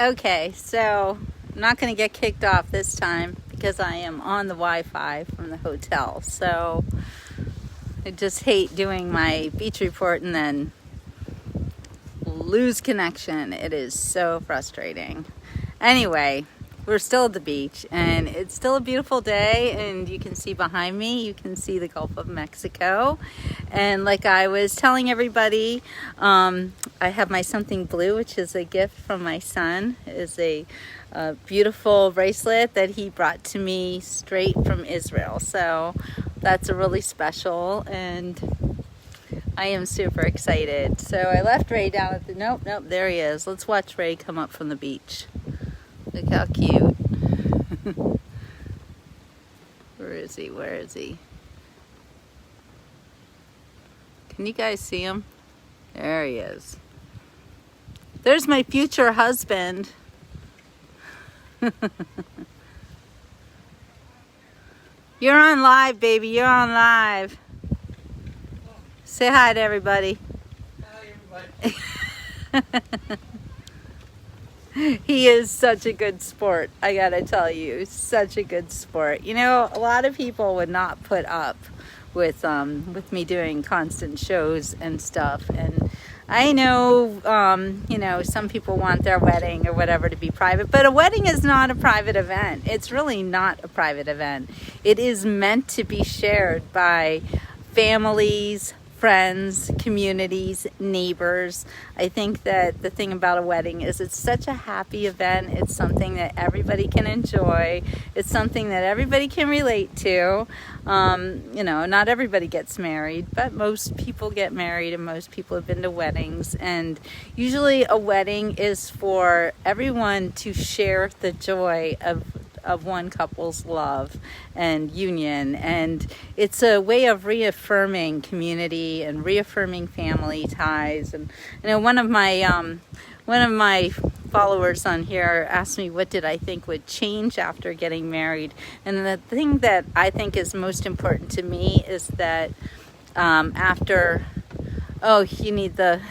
Okay, so I'm not going to get kicked off this time because I am on the Wi-Fi from the hotel. So I just hate doing my beach report and then lose connection. It is so frustrating. Anyway, we're still at the beach and it's still a beautiful day, and you can see behind me, you can see the Gulf of Mexico. And like I was telling everybody, I have my Something Blue, which is a gift from my son. It is a beautiful bracelet that he brought to me straight from Israel. So that's a really special, and I am super excited. So I left Ray down at the, nope, there he is. Let's watch Ray come up from the beach. Look how cute. Where is he? Can you guys see him? There he is. There's my future husband. You're on live, baby. You're on live. Say hi to everybody. Hi, everybody. He is such a good sport, I gotta tell you. Such a good sport. You know, a lot of people would not put up with me doing constant shows and stuff. And I know, you know, some people want their wedding or whatever to be private, but a wedding is not a private event. It's really not a private event. It is meant to be shared by families, friends, communities, neighbors. I think that the thing about a wedding is it's such a happy event. It's something that everybody can enjoy. It's something that everybody can relate to. You know, not everybody gets married, but most people get married, and most people have been to weddings. And usually a wedding is for everyone to share the joy of one couple's love and union, and it's a way of reaffirming community and reaffirming family ties. And you know, one of my followers on here asked me what did I think would change after getting married, and the thing that I think is most important to me is that after you need the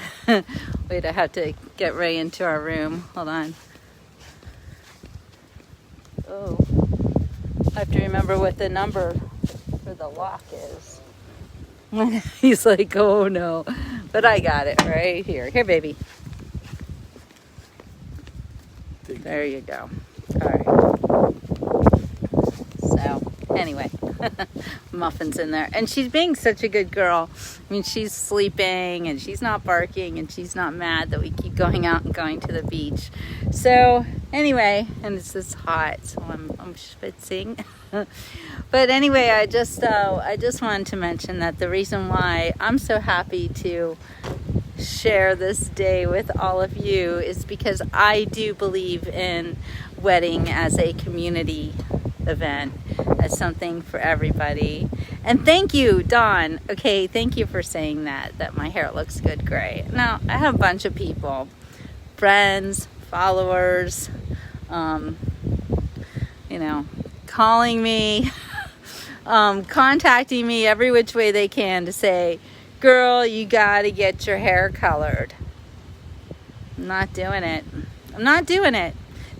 wait, I have to get Ray into our room, hold on. Oh, I have to remember what the number for the lock is. He's like, oh no. But I got it right here. Here, baby. There you go. All right. So, anyway, Muffin's in there. And she's being such a good girl. I mean, she's sleeping, and she's not barking, and she's not mad that we keep going out and going to the beach. So, anyway, and it's just hot, so I'm schwitzing. But anyway, I just wanted to mention that the reason why I'm so happy to share this day with all of you is because I do believe in wedding as a community event, as something for everybody. And thank you, Dawn. Okay, thank you for saying that my hair looks good gray. Now, I have a bunch of people, friends, followers, you know, calling me, contacting me every which way they can to say, girl, you gotta get your hair colored. I'm not doing it.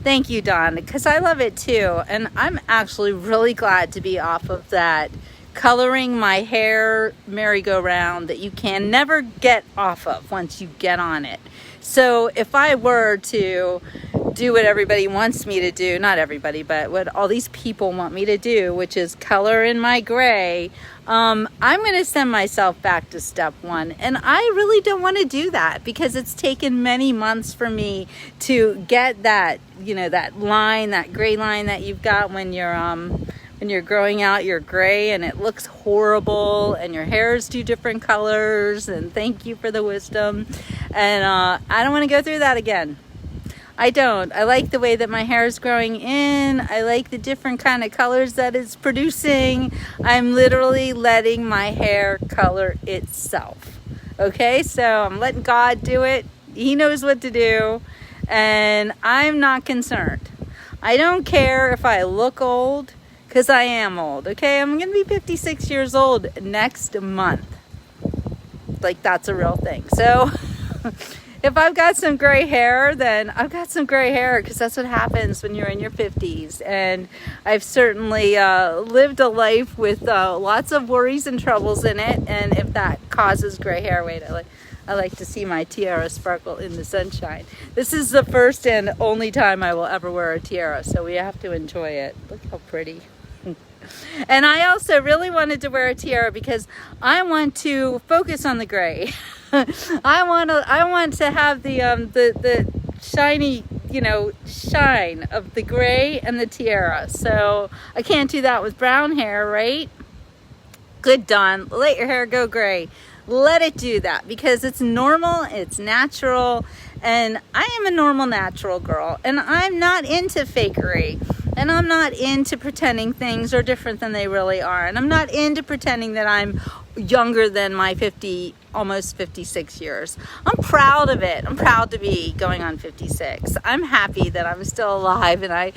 Thank you, Dawn, because I love it too. And I'm actually really glad to be off of that coloring my hair merry-go-round that you can never get off of once you get on it. So if I were to do what everybody wants me to do, not everybody, but what all these people want me to do, which is color in my gray, I'm going to send myself back to step one. And I really don't want to do that because it's taken many months for me to get that, you know, that line, that gray line that you've got when you're growing out your gray, and it looks horrible, and your hair's two different colors. And thank you for the wisdom. And I don't want to go through that again. I don't. I like the way that my hair is growing in. I like the different kind of colors that it's producing. I'm literally letting my hair color itself. Okay, so I'm letting God do it. He knows what to do, and I'm not concerned. I don't care if I look old, because I am old. Okay, I'm going to be 56 years old next month. Like, that's a real thing. So if I've got some gray hair, then I've got some gray hair, because that's what happens when you're in your 50s. And I've certainly lived a life with lots of worries and troubles in it. And if that causes gray hair, wait, I like to see my tiara sparkle in the sunshine. This is the first and only time I will ever wear a tiara, so we have to enjoy it. Look how pretty. And I also really wanted to wear a tiara because I want to focus on the gray. I want to have the shiny, shine of the gray and the tiara. So I can't do that with brown hair, right? Good, Dawn. Let your hair go gray. Let it do that, because it's normal, it's natural, and I am a normal, natural girl, and I'm not into fakery, and I'm not into pretending things are different than they really are, and I'm not into pretending that I'm younger than my almost 56 years. I'm proud of it. I'm proud to be going on 56. I'm happy that I'm still alive, and I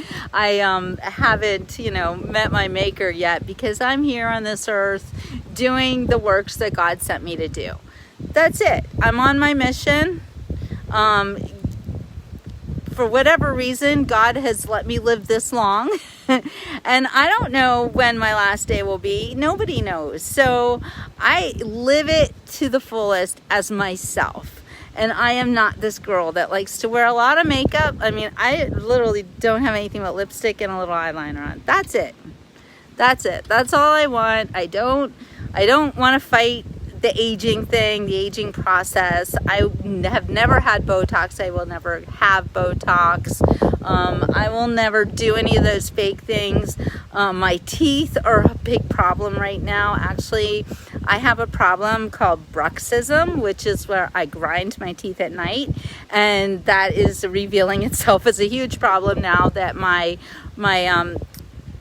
haven't, met my maker yet, because I'm here on this earth doing the works that God sent me to do. That's it. I'm on my mission. For whatever reason, God has let me live this long. And I don't know when my last day will be. Nobody knows. So I live it to the fullest as myself. And I am not this girl that likes to wear a lot of makeup. I mean, I literally don't have anything but lipstick and a little eyeliner on. That's it. That's it. That's all I want. I don't want to fight the aging thing, the aging process. I have never had Botox. I will never have Botox. I will never do any of those fake things. My teeth are a big problem right now. Actually, I have a problem called bruxism, which is where I grind my teeth at night. And that is revealing itself as a huge problem now that my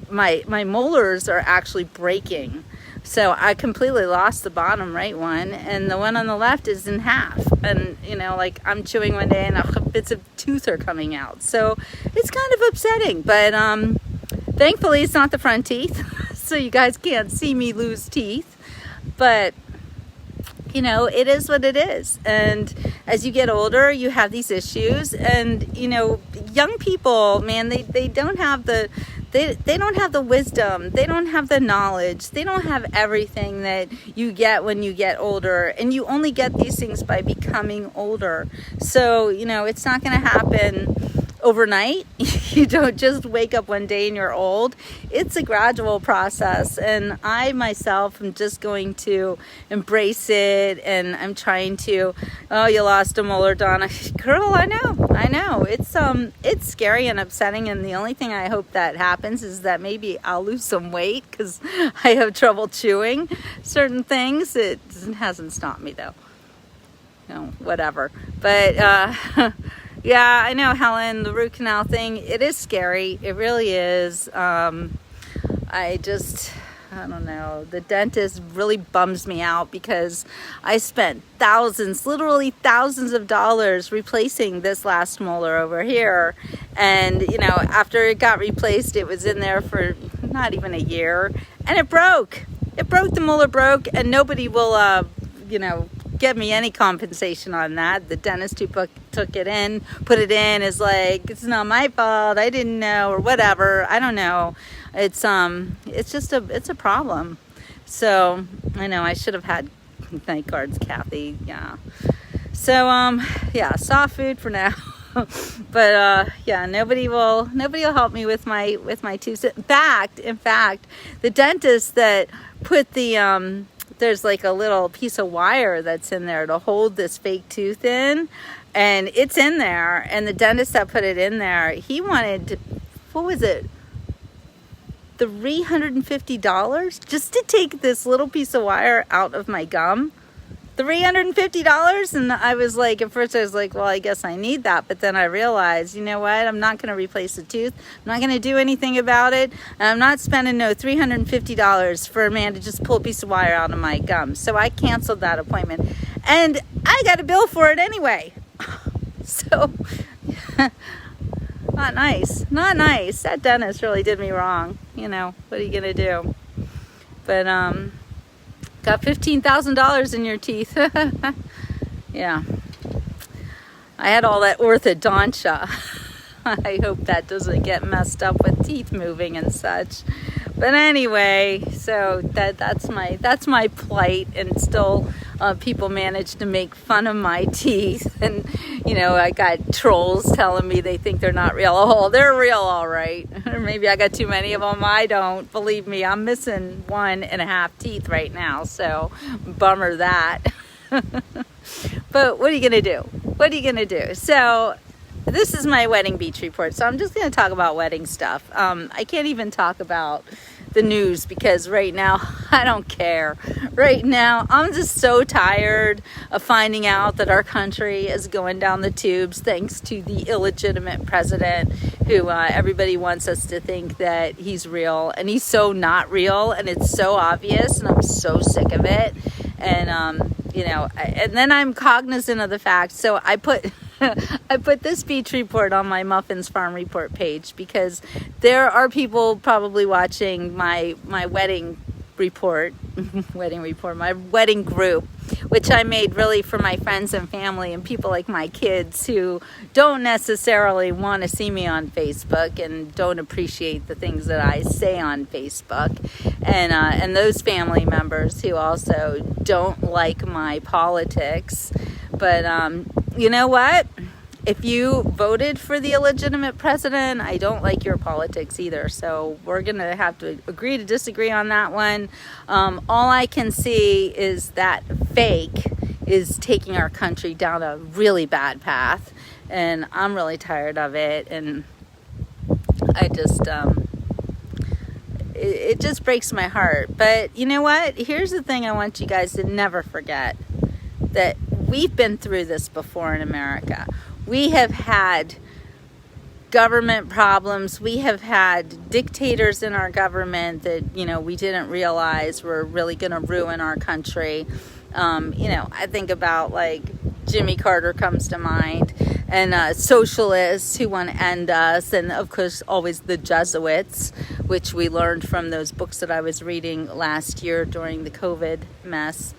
molars are actually breaking. So I completely lost the bottom right one, and the one on the left is in half. And, I'm chewing one day and bits of tooth are coming out. So it's kind of upsetting, but thankfully it's not the front teeth, so you guys can't see me lose teeth. But, it is what it is. And as you get older, you have these issues. And, young people, man, they don't have the... They don't have the wisdom, they don't have the knowledge, they don't have everything that you get when you get older, and you only get these things by becoming older. So, it's not going to happen overnight. You don't just wake up one day and you're old. It's a gradual process, and I myself am just going to embrace it, and I'm trying to, oh, you lost a molar, Donna. Girl, I know. It's scary and upsetting, and the only thing I hope that happens is that maybe I'll lose some weight, because I have trouble chewing certain things. It hasn't stopped me, though. Whatever. But, yeah, I know, Helen, the root canal thing, it is scary. It really is. I don't know. The dentist really bums me out, because I spent literally thousands of dollars replacing this last molar over here. And, after it got replaced, it was in there for not even a year, and it broke. The molar broke, and nobody will, give me any compensation on that. The dentist who put it in is like, it's not my fault, I didn't know, or whatever. I don't know. It's a problem. So I know I should have had night guards, Kathy. Yeah. So yeah, soft food for now. But yeah, nobody will help me with my tooth. In fact, the dentist that put the there's like a little piece of wire that's in there to hold this fake tooth in, and it's in there, and the dentist that put it in there, he wanted, what was it, $350 just to take this little piece of wire out of my gum. $350. And I was like, at first I was like, well, I guess I need that. But then I realized, you know what? I'm not going to replace the tooth. I'm not going to do anything about it. And I'm not spending no $350 for a man to just pull a piece of wire out of my gum. So I canceled that appointment. And I got a bill for it anyway. So, not nice. Not nice. That dentist really did me wrong. What are you going to do? But, got $15,000 in your teeth. Yeah. I had all that orthodontia. I hope that doesn't get messed up with teeth moving and such. But anyway, so that's my plight, and still people manage to make fun of my teeth. And you know, I got trolls telling me they think they're not real. Oh, they're real, all right. Or maybe I got too many of them. I don't. Believe me, I'm missing 1.5 teeth right now. So bummer that. But what are you gonna do? What are you gonna do? So this is my wedding beach report. So I'm just gonna talk about wedding stuff. I can't even talk about the news because right now I don't care. Right now I'm just so tired of finding out that our country is going down the tubes thanks to the illegitimate president who everybody wants us to think that he's real, and he's so not real, and it's so obvious, and I'm so sick of it. And you know, and then I'm cognizant of the fact, so I put I put this beach report on my Muffins Farm Report page because there are people probably watching my wedding report, my wedding group, which I made really for my friends and family and people like my kids who don't necessarily want to see me on Facebook and don't appreciate the things that I say on Facebook, and those family members who also don't like my politics. But you know what? If you voted for the illegitimate president, I don't like your politics either. So we're going to have to agree to disagree on that one. All I can see is that fake is taking our country down a really bad path. And I'm really tired of it. And I just, it just breaks my heart. But you know what? Here's the thing I want you guys to never forget. That we've been through this before in America. We have had government problems. We have had dictators in our government that, you know, we didn't realize were really going to ruin our country. You know, I think about like Jimmy Carter comes to mind, and socialists who want to end us, and of course always the Jesuits, which we learned from those books that I was reading last year during the COVID mess.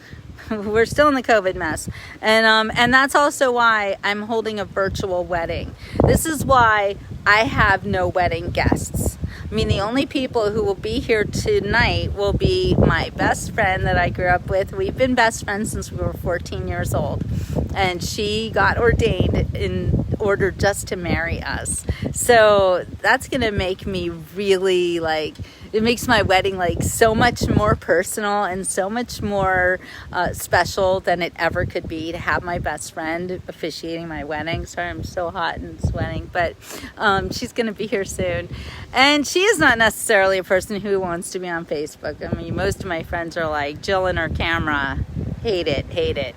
We're still in the COVID mess. And that's also why I'm holding a virtual wedding. This is why I have no wedding guests. I mean, the only people who will be here tonight will be my best friend that I grew up with. We've been best friends since we were 14 years old. And she got ordained in order just to marry us. So that's going to make me really it makes my wedding so much more personal and so much more special than it ever could be to have my best friend officiating my wedding. Sorry, I'm so hot and sweating, but she's going to be here soon. And she is not necessarily a person who wants to be on Facebook. I mean, most of my friends are like, Jill and her camera, hate it.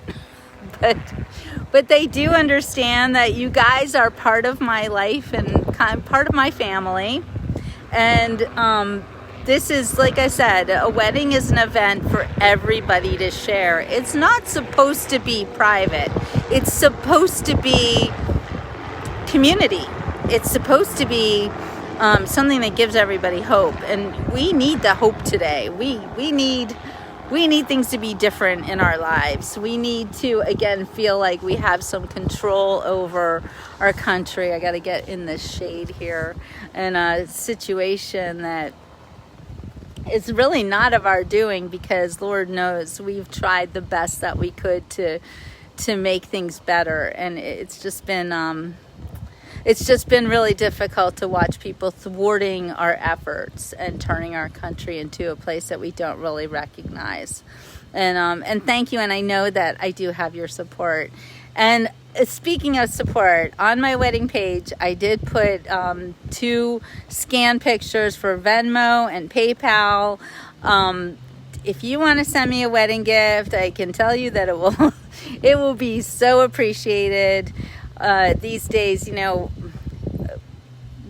But they do understand that you guys are part of my life and part of my family. And this is, like I said, a wedding is an event for everybody to share. It's not supposed to be private. It's supposed to be community. It's supposed to be something that gives everybody hope. And we need the hope today. We need things to be different in our lives. We need to, again, feel like we have some control over our country. I got to get in the shade here. In a situation that it's really not of our doing, because Lord knows we've tried the best that we could to make things better. And it's just been really difficult to watch people thwarting our efforts and turning our country into a place that we don't really recognize. And thank you. And I know that I do have your support. And speaking of support, on my wedding page, I did put 2 scan pictures for Venmo and PayPal. If you want to send me a wedding gift, I can tell you that it will be so appreciated. These days, you know,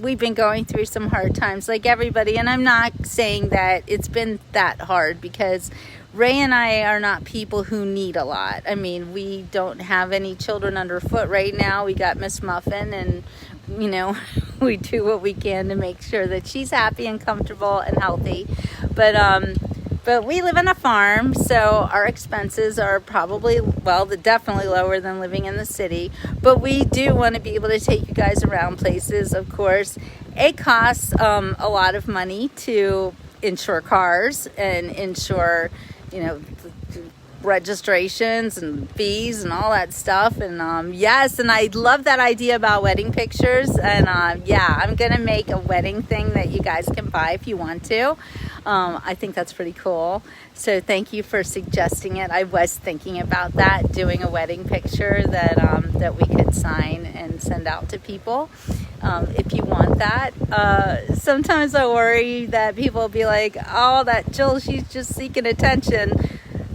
we've been going through some hard times like everybody, and I'm not saying that it's been that hard, because Ray and I are not people who need a lot. I mean, we don't have any children underfoot right now. We got Miss Muffin, and you know, we do what we can to make sure that she's happy and comfortable and healthy. But But we live on a farm, so our expenses are probably, well, they're definitely lower than living in the city. But we do want to be able to take you guys around places, of course. It costs a lot of money to insure cars and insure, you know, registrations and fees and all that stuff. And yes, and I love that idea about wedding pictures. And yeah, I'm gonna make a wedding thing that you guys can buy if you want to. I think that's pretty cool. So thank you for suggesting it. I was thinking about that, doing a wedding picture that we could sign and send out to people. If you want that. Sometimes I worry that people will be like, oh, that Jill, she's just seeking attention.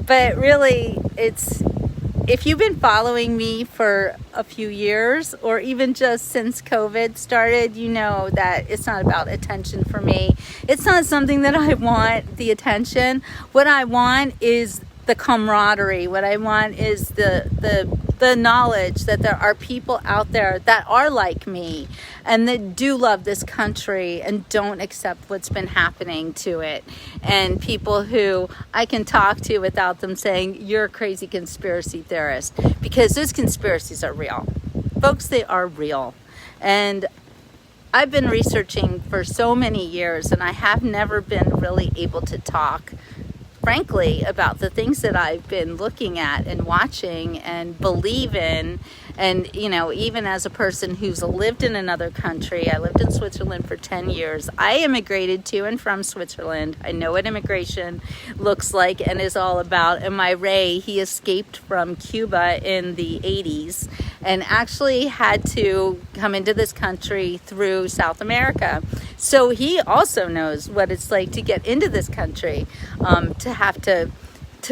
But really, if you've been following me for a few years, or even just since COVID started, you know that it's not about attention for me. It's not something that I want, the attention. What I want is the camaraderie. What I want is the knowledge that there are people out there that are like me and that do love this country and don't accept what's been happening to it, and people who I can talk to without them saying you're a crazy conspiracy theorist, because those conspiracies are real, folks. They are real. And I've been researching for so many years, and I have never been really able to talk frankly about the things that I've been looking at and watching and believe in. And, you know, even as a person who's lived in another country, I lived in Switzerland for 10 years. I immigrated to and from Switzerland. I know what immigration looks like and is all about. And my Ray, he escaped from Cuba in the 80s and actually had to come into this country through South America. So he also knows what it's like to get into this country, to have to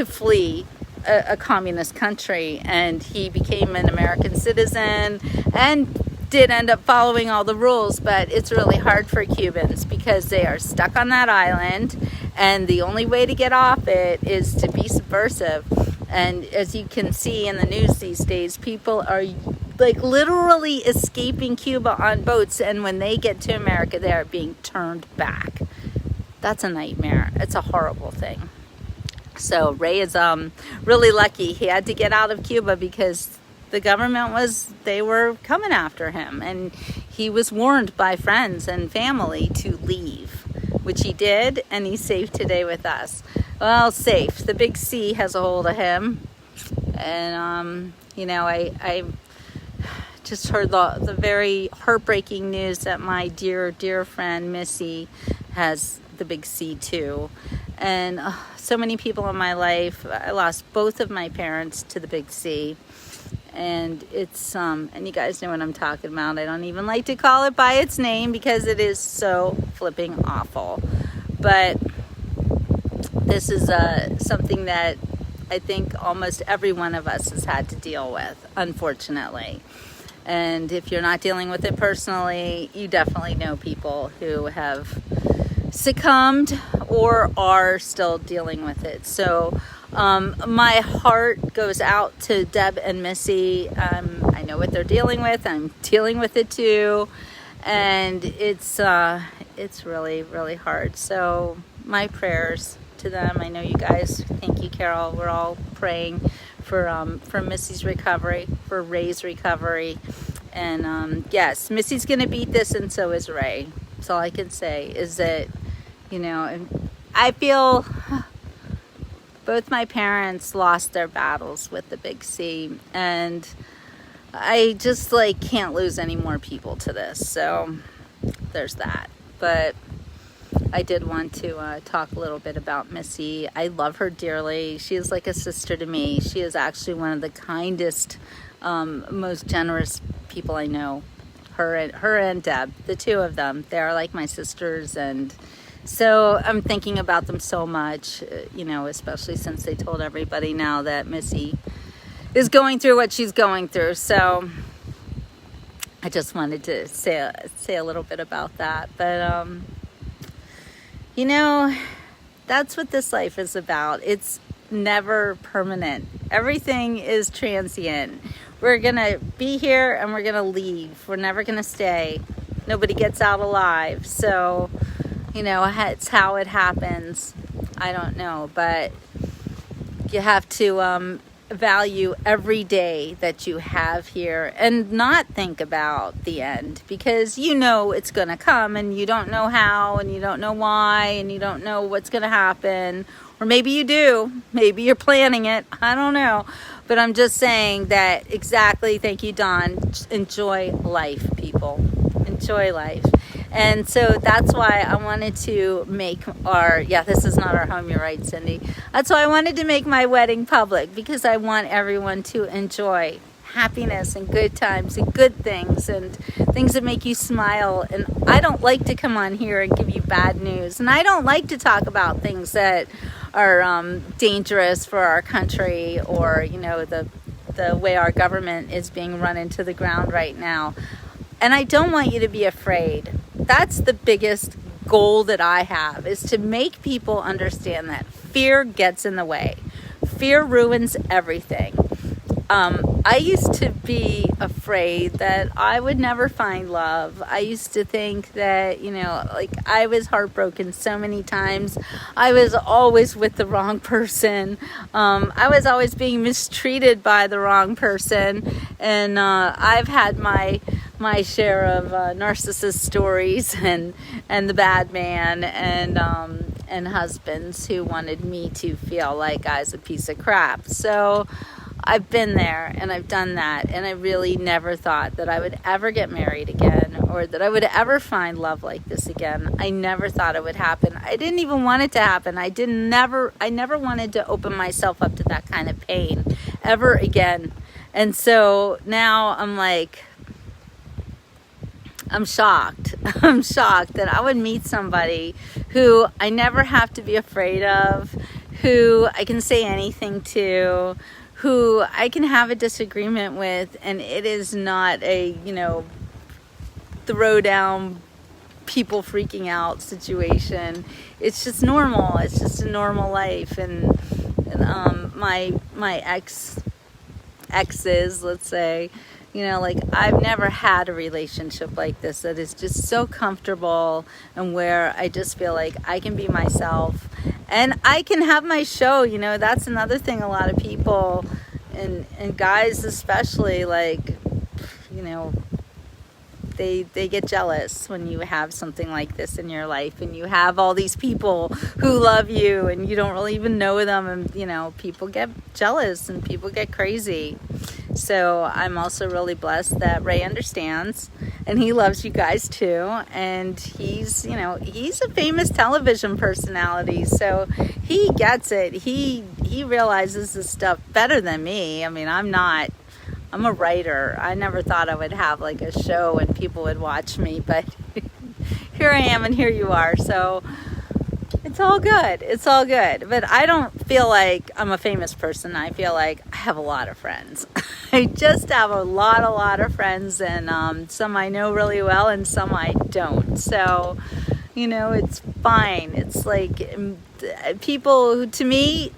flee a communist country. And he became an American citizen and did end up following all the rules. But it's really hard for Cubans because they are stuck on that island, and the only way to get off it is to be subversive. And as you can see in the news these days, people are like literally escaping Cuba on boats, and when they get to America, they are being turned back. That's a nightmare. It's a horrible thing. So Ray is really lucky. He had to get out of Cuba because the government they were coming after him, and he was warned by friends and family to leave, which he did, and he's safe today with us. Well, safe. The big C has a hold of him. And, you know, I just heard the very heartbreaking news that my dear, dear friend Missy has the big C too. And so many people in my life, I lost both of my parents to the big C. And it's, and you guys know what I'm talking about. I don't even like to call it by its name because it is so flipping awful. But this is something that I think almost every one of us has had to deal with, unfortunately. And if you're not dealing with it personally, you definitely know people who have succumbed or are still dealing with it. So my heart goes out to Deb and Missy. I know what they're dealing with. I'm dealing with it too. And it's really, really hard. So my prayers to them. I know you guys, thank you, Carol. We're all praying for Missy's recovery, for Ray's recovery. And yes, Missy's going to beat this, and so is Ray. That's all I can say is that, you know, I feel both my parents lost their battles with the big C, and I just can't lose any more people to this. So there's that. But I did want to talk a little bit about Missy. I love her dearly. She is like a sister to me. She is actually one of the kindest, most generous people I know. Her and Deb, the two of them, they're like my sisters. And so I'm thinking about them so much, you know, especially since they told everybody now that Missy is going through what she's going through. So I just wanted to say a little bit about that. But you know, that's what this life is about. It's never permanent. Everything is transient. We're going to be here and we're going to leave. We're never going to stay. Nobody gets out alive. So, you know, it's how it happens. I don't know, but you have to value every day that you have here and not think about the end, because you know it's going to come and you don't know how and you don't know why and you don't know what's going to happen. Or maybe you do. Maybe you're planning it. I don't know. But I'm just saying that exactly. Thank you, Dawn. Enjoy life, people. Enjoy life. And so that's why I wanted to make this is not our home, you're right, Cindy. That's why I wanted to make my wedding public, because I want everyone to enjoy happiness and good times and good things and things that make you smile. And I don't like to come on here and give you bad news. And I don't like to talk about things that are dangerous for our country, or, you know, the way our government is being run into the ground right now. And I don't want you to be afraid. That's the biggest goal that I have, is to make people understand that fear gets in the way. Fear ruins everything. I used to be afraid that I would never find love. I used to think that, you know, like, I was heartbroken so many times. I was always with the wrong person. I was always being mistreated by the wrong person. And I've had my share of narcissist stories and the bad man and husbands who wanted me to feel like I was a piece of crap. So I've been there and I've done that, and I really never thought that I would ever get married again, or that I would ever find love like this again. I never thought it would happen. I didn't even want it to happen. I never wanted to open myself up to that kind of pain ever again. And so now I'm like, I'm shocked. I'm shocked that I would meet somebody who I never have to be afraid of, who I can say anything to, who I can have a disagreement with, and it is not a, you know, throw down, people freaking out situation. It's just normal. It's just a normal life. And my exes, let's say, you know, like, I've never had a relationship like this that is just so comfortable, and where I just feel like I can be myself and I can have my show. You know, that's another thing. A lot of people, and guys especially, like, you know, they get jealous when you have something like this in your life, and you have all these people who love you and you don't really even know them, and, you know, people get jealous and people get crazy. So I'm also really blessed that Ray understands, and he loves you guys too. And he's, you know, he's a famous television personality, so he gets it. He realizes this stuff better than me. I mean, I'm a writer. I never thought I would have like a show and people would watch me, but here I am and here you are. So it's all good. It's all good. But I don't feel like I'm a famous person. I feel like I have a lot of friends. I just have a lot of friends, and some I know really well and some I don't. So, you know, it's fine. It's like people who, to me,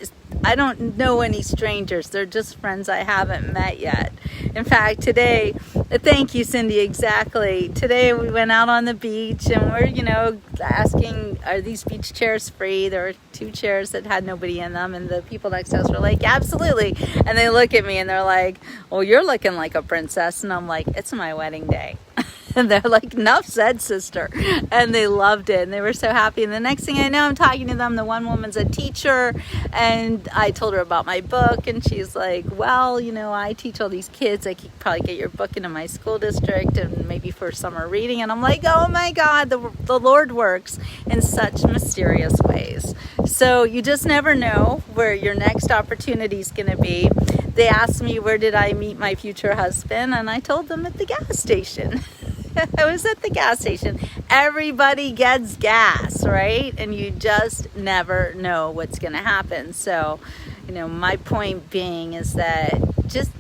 I don't know any strangers. They're just friends I haven't met yet. In fact, today, thank you, Cindy, exactly. Today we went out on the beach and we're, you know, asking, are these beach chairs free? There were 2 chairs that had nobody in them, and the people next to us were like, absolutely. And they look at me and they're like, well, you're looking like a princess. And I'm like, it's my wedding day. And they're like, enough said, sister. And they loved it, and they were so happy. And the next thing I know, I'm talking to them. The one woman's a teacher, and I told her about my book, and she's like, well, you know, I teach all these kids. I could probably get your book into my school district and maybe for summer reading. And I'm like, oh my God, the Lord works in such mysterious ways. So you just never know where your next opportunity is going to be. They asked me, where did I meet my future husband? And I told them at the gas station. I was at the gas station. Everybody gets gas, right? And you just never know what's going to happen. So, you know, my point being is that just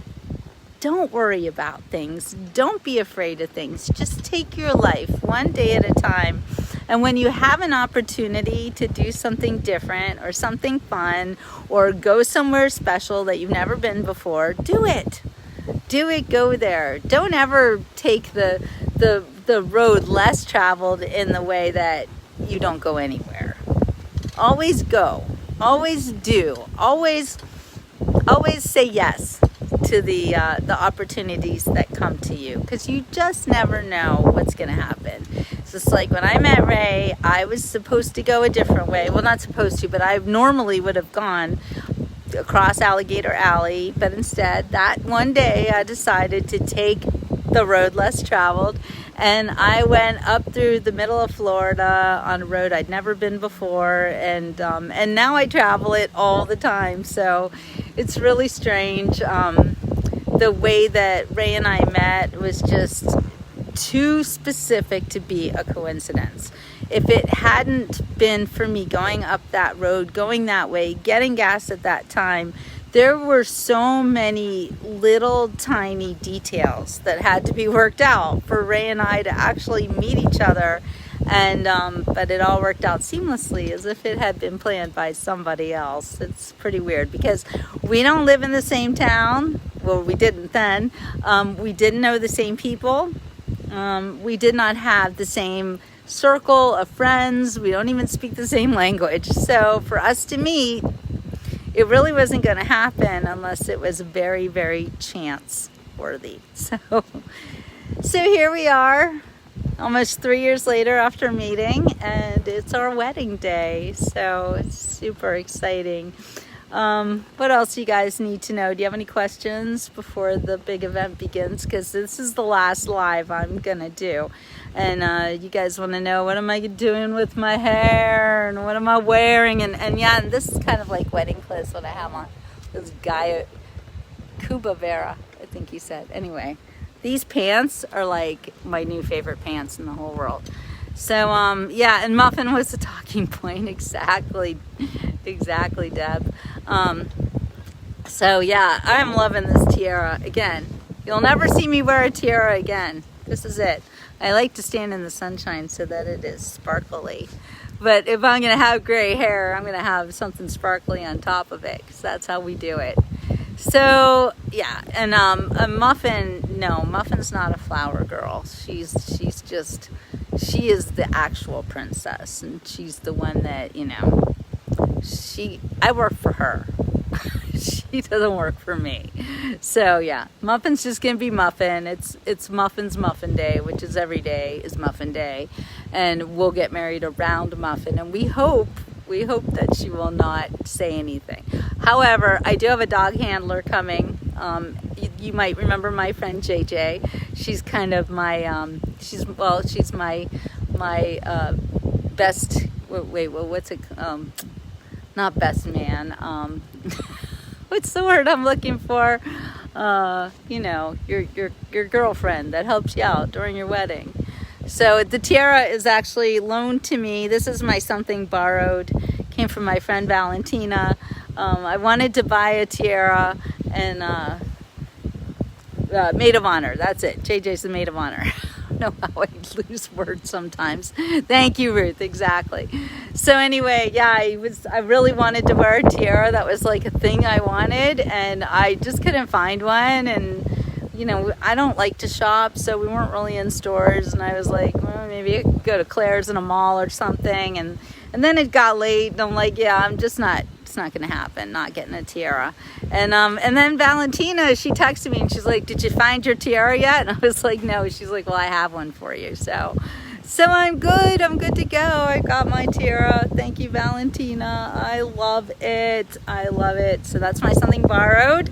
don't worry about things. Don't be afraid of things. Just take your life one day at a time. And when you have an opportunity to do something different or something fun or go somewhere special that you've never been before, do it. Do it, go there. Don't ever take the road less traveled in the way that you don't go anywhere. Always go. Always do. Always say yes to the opportunities that come to you, because you just never know what's going to happen. It's just like when I met Ray, I was supposed to go a different way. Well, not supposed to, but I normally would have gone across Alligator Alley, but instead that one day I decided to take the road less traveled, and I went up through the middle of Florida on a road I'd never been before, and now I travel it all the time. So it's really strange. The way that Ray and I met was just too specific to be a coincidence. If it hadn't been for me going up that road, going that way, getting gas at that time, there were so many little tiny details that had to be worked out for Ray and I to actually meet each other. And but it all worked out seamlessly, as if it had been planned by somebody else. It's pretty weird because we don't live in the same town. Well, we didn't then. We didn't know the same people. We did not have the same circle of friends. We don't even speak the same language. So for us to meet, it really wasn't going to happen unless it was very, very chance worthy. So here we are, almost 3 years later after meeting, and it's our wedding day. So it's super exciting. What else do you guys need to know? Do you have any questions before the big event begins? Because this is the last live I'm gonna do, and you guys want to know, what am I doing with my hair, and what am I wearing, and yeah, and this is kind of like wedding clothes what I have on. This guy, Cuba Vera, I think he said. Anyway, these pants are like my new favorite pants in the whole world. So yeah, and muffin was the talking point. Exactly, Deb. So yeah, I'm loving this tiara. Again, you'll never see me wear a tiara again. This is it. I like to stand in the sunshine so that it is sparkly. But if I'm going to have gray hair, I'm going to have something sparkly on top of it, because that's how we do it. So yeah, and a Muffin, no, Muffin's not a flower girl. She is the actual princess, and she's the one that, you know, I work for her. She doesn't work for me. So yeah, Muffin's just gonna be Muffin. It's Muffin's Muffin Day, which is every day is Muffin Day, and we'll get married around Muffin, and we hope that she will not say anything. However, I do have a dog handler coming. You might remember my friend JJ. She's kind of my she's my best. What's it? Not best man. What's the word I'm looking for? You know, your girlfriend that helps you out during your wedding. So the tiara is actually loaned to me. This is my something borrowed. Came from my friend Valentina. I wanted to buy a tiara, and maid of honor. That's it. JJ's the maid of honor. I don't know how I lose words sometimes. Thank you, Ruth. Exactly. So anyway, yeah, I really wanted to wear a tiara. That was like a thing I wanted, and I just couldn't find one. And you know, I don't like to shop, so we weren't really in stores. And I was like, well, maybe I could go to Claire's in a mall or something. And then it got late, and I'm like, yeah, it's not going to happen, not getting a tiara. And then Valentina, she texted me, and she's like, did you find your tiara yet? And I was like, no. She's like, well, I have one for you. So I'm good to go. I got my tiara. Thank you, Valentina. I love it. So that's my something borrowed.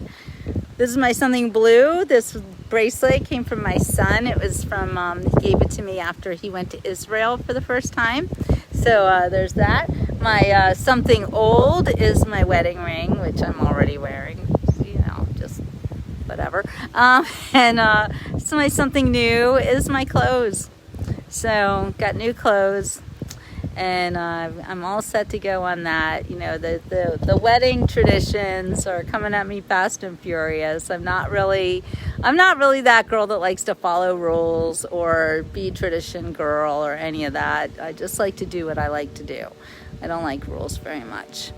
This is my something blue. This bracelet came from my son. It was from, he gave it to me after he went to Israel for the first time. So there's that. My something old is my wedding ring, which I'm already wearing. You know, just whatever. So my something new is my clothes. So got new clothes, and I'm all set to go on that. You know, the wedding traditions are coming at me fast and furious. I'm not really that girl that likes to follow rules or be tradition girl or any of that. I just like to do what I like to do. I don't like rules very much.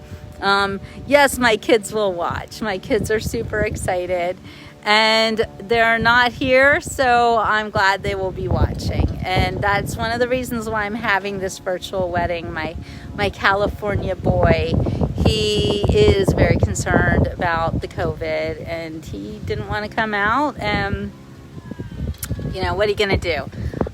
Yes, my kids will watch. My kids are super excited. and they're not here, so I'm glad they will be watching. And that's one of the reasons why I'm having this virtual wedding. My California boy, he is very concerned about the COVID, and he didn't want to come out. And you know, what are you gonna do?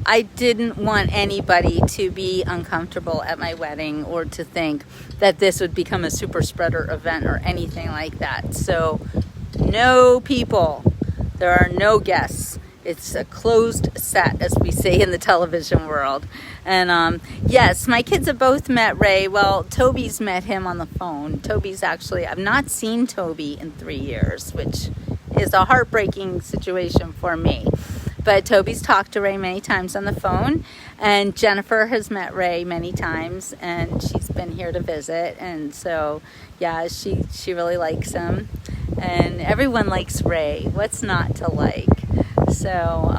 I didn't want anybody to be uncomfortable at my wedding or to think that this would become a super spreader event or anything like that. So no people, there are no guests. It's a closed set, as we say in the television world. And yes, my kids have both met Ray. Well, Toby's met him on the phone. Toby's actually, I've not seen Toby in 3 years, which is a heartbreaking situation for me. But Toby's talked to Ray many times on the phone, and Jennifer has met Ray many times, and she's been here to visit. And so, yeah, she really likes him, and everyone likes Ray. What's not to like? So,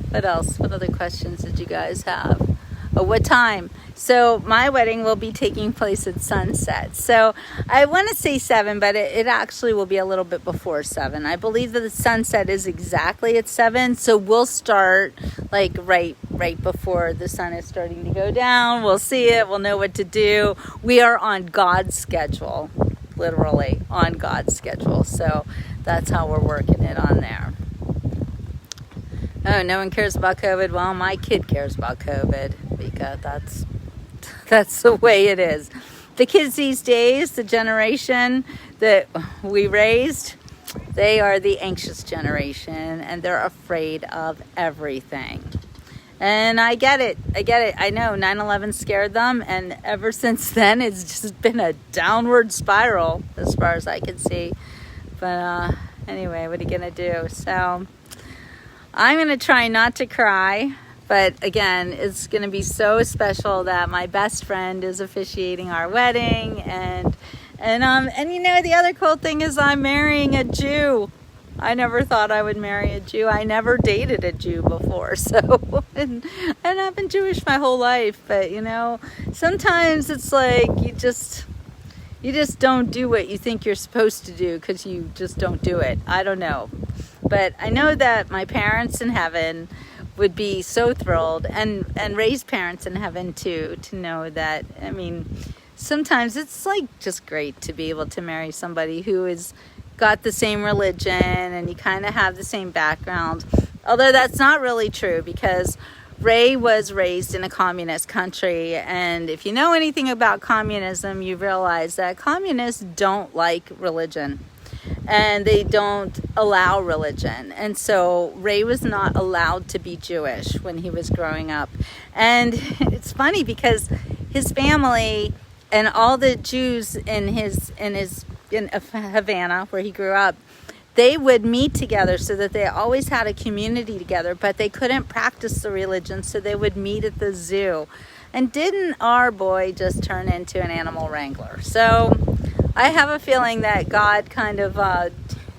what else? What other questions did you guys have? Oh, what time? So my wedding will be taking place at sunset. So I want to say 7, but it actually will be a little bit before 7. I believe that the sunset is exactly at 7. So we'll start like right before the sun is starting to go down. We'll see it. We'll know what to do. We are on God's schedule, literally on God's schedule. So that's how we're working it on there. Oh, no one cares about COVID. Well, my kid cares about COVID because that's the way it is. The kids these days, the generation that we raised, they are the anxious generation, and they're afraid of everything. And I get it. I know 9/11 scared them, and ever since then, it's just been a downward spiral as far as I can see. But anyway, what are you going to do? So I'm going to try not to cry. But again, it's going to be so special that my best friend is officiating our wedding, and you know, the other cool thing is I'm marrying a Jew. I never thought I would marry a Jew. I never dated a Jew before, so and I've been Jewish my whole life. But you know, sometimes it's like you just don't do what you think you're supposed to do because you just don't do it. I don't know, but I know that my parents in heaven would be so thrilled, and Ray's parents in heaven too, to know that, I mean, sometimes it's like just great to be able to marry somebody who has got the same religion and you kind of have the same background. Although that's not really true, because Ray was raised in a communist country, and if you know anything about communism, you realize that communists don't like religion. And they don't allow religion. And so Ray was not allowed to be Jewish when he was growing up. And it's funny because his family and all the Jews in Havana, where he grew up, they would meet together so that they always had a community together, but they couldn't practice the religion, so they would meet at the zoo. And didn't our boy just turn into an animal wrangler? So I have a feeling that God kind of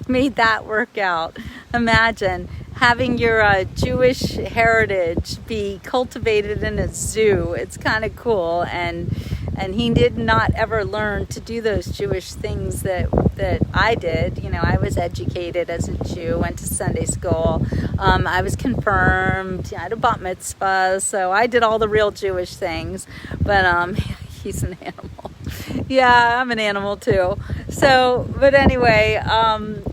made that work out. Imagine having your Jewish heritage be cultivated in a zoo. It's kind of cool. And he did not ever learn to do those Jewish things that I did. You know, I was educated as a Jew, went to Sunday school. I was confirmed. I had a bat mitzvah. So I did all the real Jewish things. But he's an animal. Yeah, I'm an animal too. So, but anyway,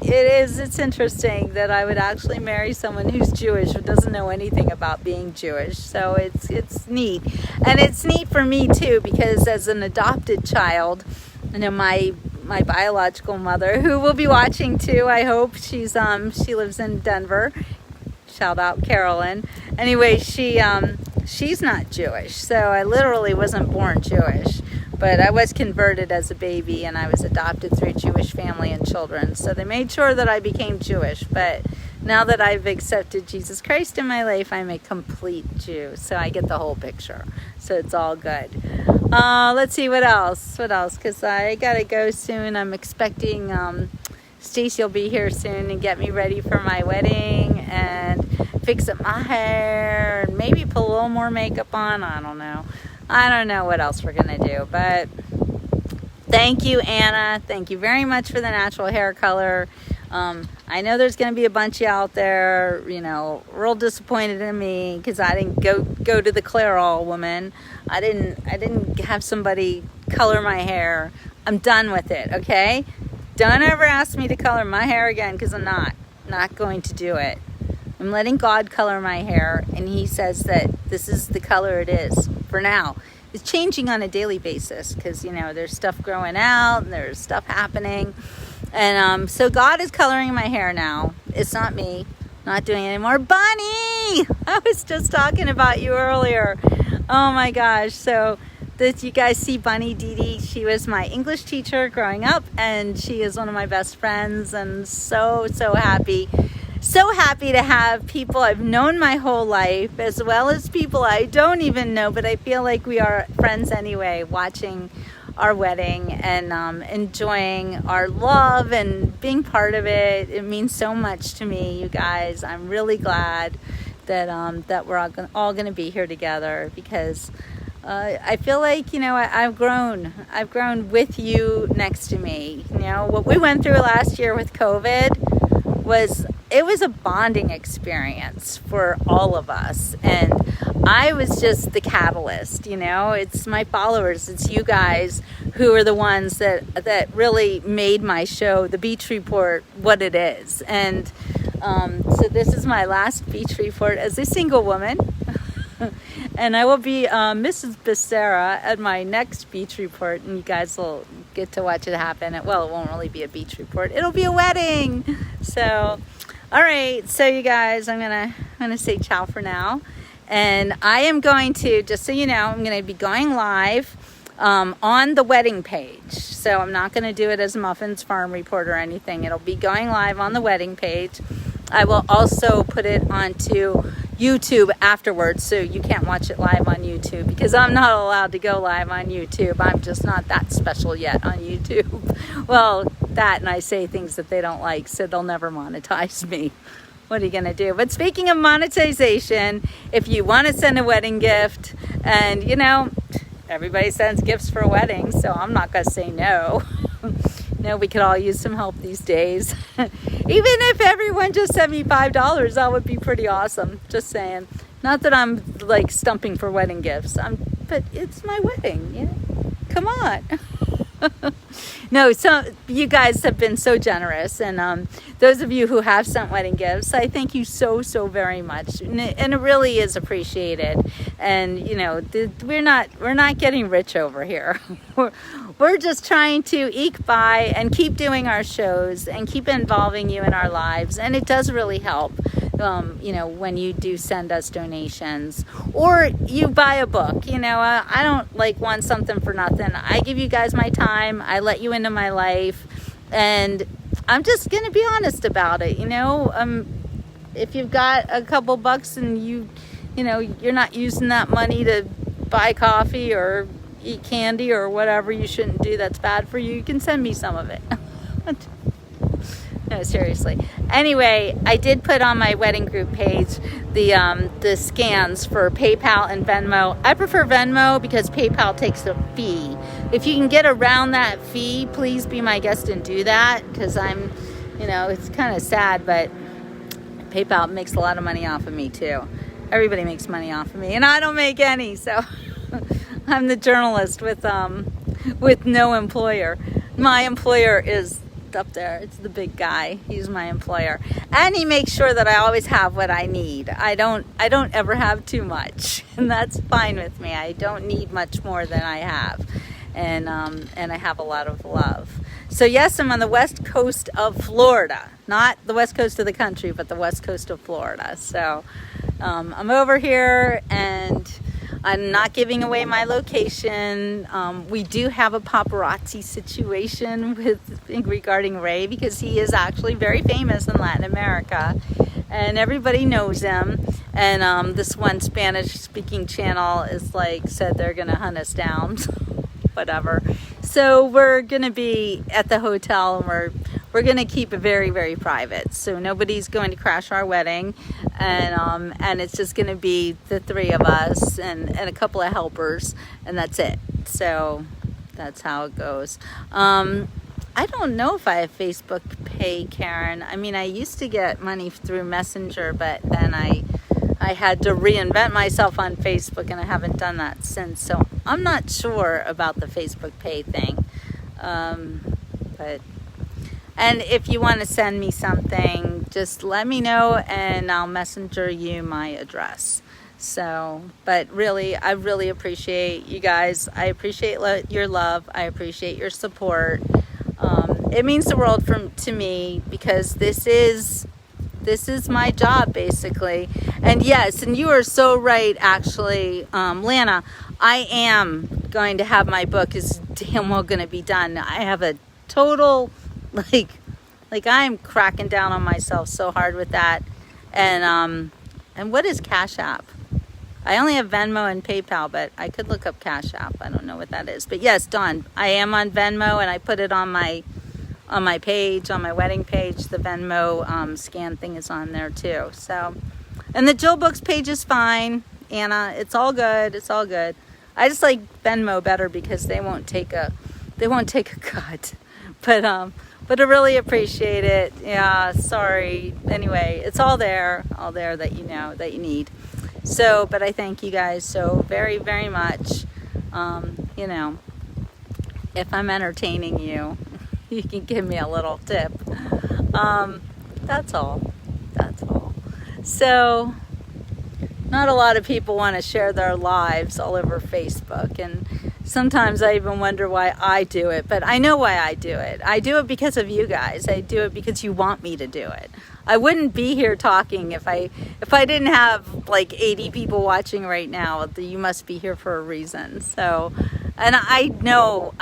it's interesting that I would actually marry someone who's Jewish, who doesn't know anything about being Jewish. So it's neat. And it's neat for me too, because as an adopted child, you know, my biological mother, who will be watching too, I hope, she lives in Denver. Shout out Carolyn. Anyway, she's not Jewish. So I literally wasn't born Jewish. But I was converted as a baby, and I was adopted through a Jewish family and children. So they made sure that I became Jewish. But now that I've accepted Jesus Christ in my life, I'm a complete Jew. So I get the whole picture. So it's all good. Let's see, what else? Because I got to go soon. I'm expecting Stacy will be here soon and get me ready for my wedding and fix up my hair and maybe put a little more makeup on. I don't know what else we're going to do, but thank you, Anna. Thank you very much for the natural hair color. I know there's going to be a bunch of you out there, you know, real disappointed in me because I didn't go to the Clairol woman. I didn't have somebody color my hair. I'm done with it, okay? Don't ever ask me to color my hair again because I'm not going to do it. I'm letting God color my hair, and he says that this is the color it is for now. It's changing on a daily basis because, you know, there's stuff growing out and there's stuff happening. And so God is coloring my hair now. It's not me. Not doing it anymore. Bunny! I was just talking about you earlier. Oh my gosh. So did you guys see Bunny Dee Dee? She was my English teacher growing up, and she is one of my best friends, and so happy. So happy to have people I've known my whole life as well as people I don't even know, but I feel like we are friends anyway, watching our wedding and enjoying our love and being part of it. It means so much to me, you guys. I'm really glad that we're all going to be here together because I feel like, you know, I've grown with you next to me. You know, what we went through last year with COVID was a bonding experience for all of us, and I was just the catalyst. You know, it's my followers, it's you guys who are the ones that really made my show, The Beach Report, what it is. And so this is my last beach report as a single woman. And I will be Mrs. Becerra at my next beach report, and you guys will get to watch it happen. Well, it won't really be a beach report. It'll be a wedding. So, all right. So you guys, I'm gonna say ciao for now, and I am going to, just so you know, I'm going to be going live on the wedding page. So I'm not going to do it as Muffins Farm Report or anything. It'll be going live on the wedding page. I will also put it onto YouTube afterwards, so you can't watch it live on YouTube because I'm not allowed to go live on YouTube. I'm just not that special yet on YouTube. Well, that, and I say things that they don't like, so they'll never monetize me. What are you gonna do? But speaking of monetization, if you want to send a wedding gift, and you know, everybody sends gifts for weddings, so I'm not gonna say no. No, we could all use some help these days. Even if everyone just sent me $5, that would be pretty awesome. Just saying. Not that I'm like stumping for wedding gifts. But it's my wedding. Yeah, come on. No, so you guys have been so generous, and those of you who have sent wedding gifts, I thank you so very much, and it really is appreciated. And you know, we're not getting rich over here. We're just trying to eke by and keep doing our shows and keep involving you in our lives, and it does really help. You know, when you do send us donations or you buy a book, you know, I don't like want something for nothing. I give you guys my time. I let you into my life, and I'm just going to be honest about it. You know, if you've got a couple bucks and you know, you're not using that money to buy coffee or eat candy or whatever you shouldn't do that's bad for you, you can send me some of it. No, seriously. Anyway, I did put on my wedding group page the scans for PayPal and Venmo. I prefer Venmo because PayPal takes a fee. If you can get around that fee, please be my guest and do that, because I'm, you know, it's kind of sad, but PayPal makes a lot of money off of me too. Everybody makes money off of me, and I don't make any, so I'm the journalist with no employer. My employer is up there. It's the big guy. He's my employer, and he makes sure that I always have what I need. I don't ever have too much, and that's fine with me. I don't need much more than I have, and I have a lot of love. So yes, I'm on the west coast of Florida, not the west coast of the country, but the west coast of Florida. So I'm over here, and I'm not giving away my location. We do have a paparazzi situation regarding Ray, because he is actually very famous in Latin America, and everybody knows him. And this one Spanish-speaking channel is like said they're gonna hunt us down, whatever. So we're gonna be at the hotel, and we're gonna keep it very private. So nobody's going to crash our wedding, and it's just gonna be the three of us and a couple of helpers, and that's it. So that's how it goes. I don't know if I have Facebook Pay, Karen. I mean, I used to get money through Messenger, but then I had to reinvent myself on Facebook, and I haven't done that since. So I'm not sure about the Facebook Pay thing. And if you want to send me something, just let me know, and I'll messenger you my address. So, but really, I really appreciate you guys. I appreciate your love. I appreciate your support. It means the world to me, because this is my job, basically. And yes, and you are so right, actually, Lana. I am going to have my book is damn well going to be done. I have a total, like I'm cracking down on myself so hard with that. And what is Cash App? I only have Venmo and PayPal, but I could look up Cash App. I don't know what that is. But yes, Dawn, I am on Venmo, and I put it on my page, on my wedding page. The Venmo scan thing is on there too. So, and the Jill Books page is fine, Anna. It's all good. It's all good. I just like Venmo better because they won't take a cut. But I really appreciate it. Yeah, sorry. Anyway, it's all there that you know that you need. So, but I thank you guys so very, very much. You know, if I'm entertaining you, you can give me a little tip. That's all. That's all. So, not a lot of people want to share their lives all over Facebook, and sometimes I even wonder why I do it, but I know why I do it. I do it because of you guys. I do it because you want me to do it. I wouldn't be here talking if I didn't have like 80 people watching right now. You must be here for a reason. So, and I know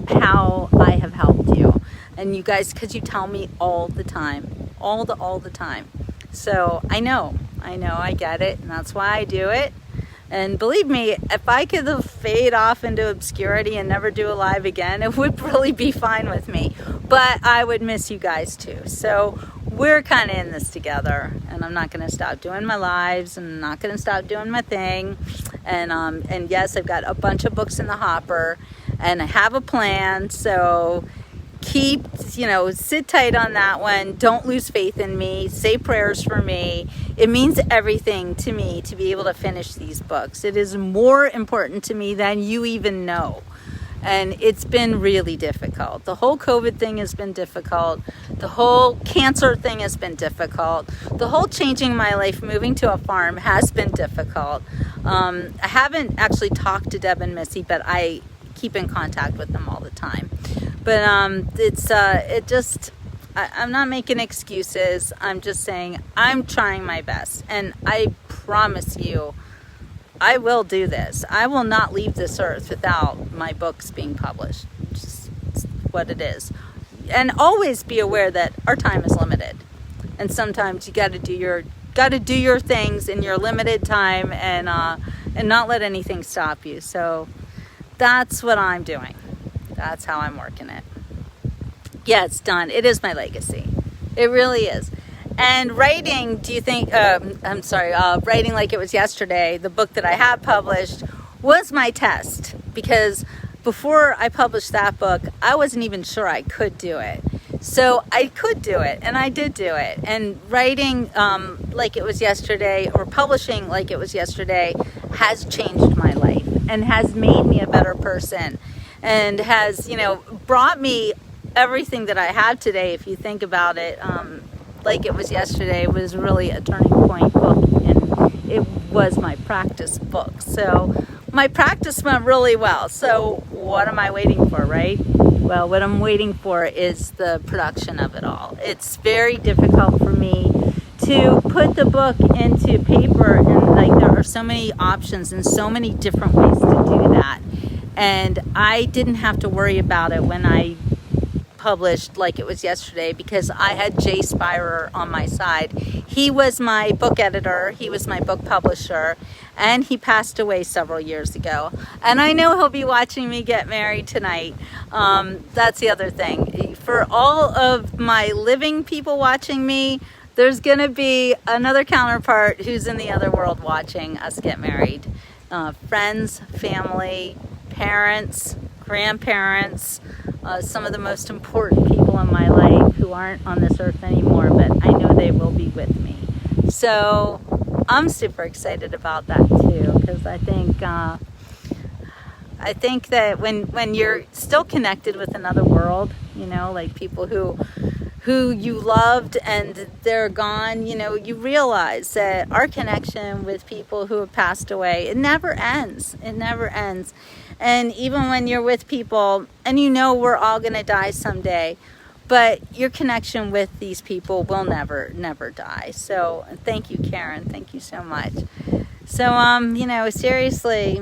how I have helped you, and you guys, because you tell me all the time, all the time. So I know, I get it, and that's why I do it. And believe me, if I could fade off into obscurity and never do a live again, it would really be fine with me. But I would miss you guys too. So we're kind of in this together, and I'm not going to stop doing my lives, and I'm not going to stop doing my thing. And yes, I've got a bunch of books in the hopper, and I have a plan. So sit tight on that one. Don't lose faith in me. Say prayers for me. It means everything to me to be able to finish these books. It is more important to me than you even know. And it's been really difficult. The whole COVID thing has been difficult. The whole cancer thing has been difficult. The whole changing my life, moving to a farm, has been difficult. I haven't actually talked to Deb and Missy, but I keep in contact with them all the time. But I'm not making excuses. I'm just saying I'm trying my best. And I promise you, I will do this. I will not leave this earth without my books being published. Just what it is. And always be aware that our time is limited. And sometimes you got to do your things in your limited time, and not let anything stop you. So that's what I'm doing. That's how I'm working it. Yeah, it's done. It is my legacy. It really is. And writing, writing like it was yesterday, the book that I have published, was my test. Because before I published that book, I wasn't even sure I could do it. So I could do it, and I did do it. And writing like it was yesterday, or publishing like it was yesterday, has changed my life and has made me a better person, and has, brought me everything that I have today. If you think about it, like it was yesterday, was really a turning point book, and it was my practice book. So my practice went really well. So what am I waiting for, right? Well, what I'm waiting for is the production of it all. It's very difficult for me to put the book into paper, and there are so many options and so many different ways to do that. And I didn't have to worry about it when I published like it was yesterday, because I had Jay Spirer on my side. He was my book editor, he was my book publisher, and he passed away several years ago. And I know he'll be watching me get married tonight. That's the other thing. For all of my living people watching me, there's gonna be another counterpart who's in the other world watching us get married. Friends, family, parents, grandparents, some of the most important people in my life who aren't on this earth anymore, but I know they will be with me. So I'm super excited about that too, because I think that when you're still connected with another world, you know, like people who you loved and they're gone, you know, you realize that our connection with people who have passed away, it never ends. It never ends. And even when you're with people and you know we're all going to die someday, but your connection with these people will never die. So thank you, Karen. Thank you so much. So, you know, seriously,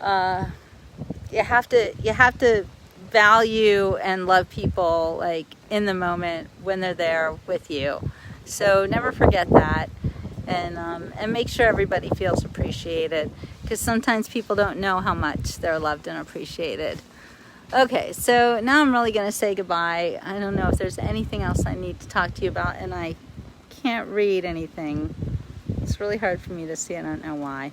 you have to value and love people like in the moment when they're there with you. So never forget that, and make sure everybody feels appreciated, because sometimes people don't know how much they're loved and appreciated. Okay, so now I'm really going to say goodbye. I don't know if there's anything else I need to talk to you about, and I can't read anything. It's really hard for me to see. I don't know why.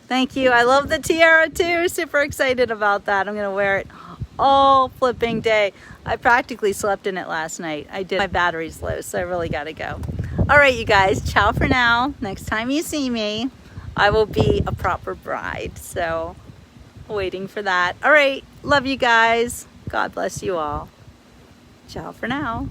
Thank you. I love the tiara too. Super excited about that. I'm going to wear it all flipping day. I practically slept in it last night. I did. My battery's low, so I really got to go. All right, you guys. Ciao for now. Next time you see me, I will be a proper bride. So waiting for that. All right. Love you guys. God bless you all. Ciao for now.